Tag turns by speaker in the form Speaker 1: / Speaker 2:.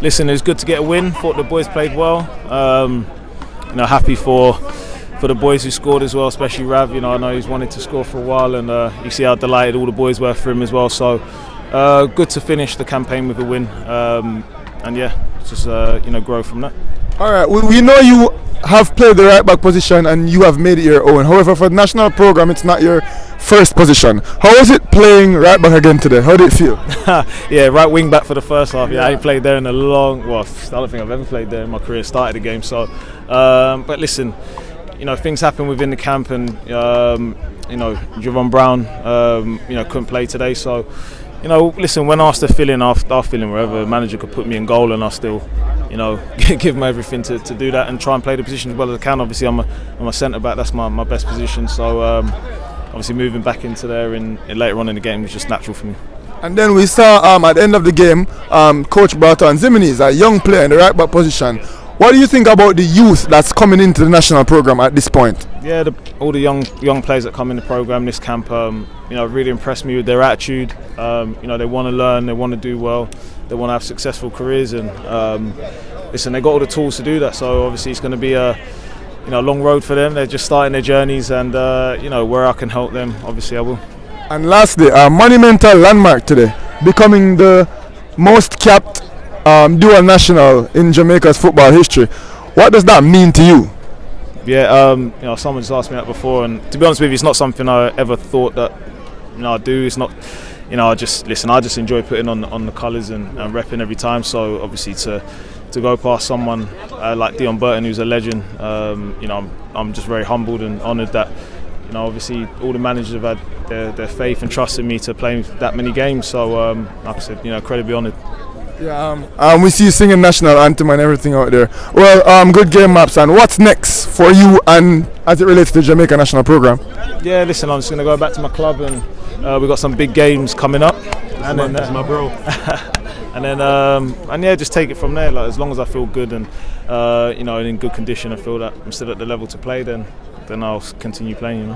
Speaker 1: Listen, it was good to get a win. Thought the boys played well. Happy for the boys who scored as well, especially Rav. I know he's wanted to score for a while, and you see how delighted all the boys were for him as well. So good to finish the campaign with a win, just grow from that.
Speaker 2: All right, we know you have played the right back position and you have made it your own. However, for the national program, it's not your first position. How was it playing right back again today? How did it feel?
Speaker 1: Yeah, right wing back for the first half. Yeah, I ain't played there in I don't think I've ever played there in my career. Started the game, so. But listen, things happen within the camp, and Javon Brown, couldn't play today, so. Listen, when asked to fill in, I'll fill in wherever. The manager could put me in goal, and I'll still, give them everything to do that and try and play the position as well as I can. Obviously, I'm a centre back. That's my best position. So, obviously, moving back into there in later on in the game was just natural for me.
Speaker 2: And then we saw at the end of the game, Coach brought on Zimini's, a young player in the right back position. What do you think about the youth that's coming into the national program at this point?
Speaker 1: Yeah, all the young players that come in the program this camp, really impressed me with their attitude. They want to learn, they want to do well, they want to have successful careers, and listen, they got all the tools to do that. So obviously it's going to be a long road for them. They're just starting their journeys, and where I can help them, obviously I will.
Speaker 2: And lastly, a monumental landmark today, becoming the most capped dual national in Jamaica's football history. What does that mean to you?
Speaker 1: Yeah, someone just asked me that before, and to be honest with you, it's not something I ever thought that I'd do. It's not, I just enjoy putting on the colours and repping every time. So obviously to go past someone like Dion Burton, who's a legend, I'm just very humbled and honoured that. Obviously all the managers have had their faith and trust in me to play that many games. So like I said, incredibly honoured.
Speaker 2: Yeah, we see you singing national anthem and everything out there. Well, good game, Maps. And what's next for you and as it relates to the Jamaica national program?
Speaker 1: Yeah, listen, I'm just going to go back to my club, and we've got some big games coming up.
Speaker 3: That's my bro.
Speaker 1: And just take it from there. Like, as long as I feel good and in good condition, I feel that I'm still at the level to play, then I'll continue playing.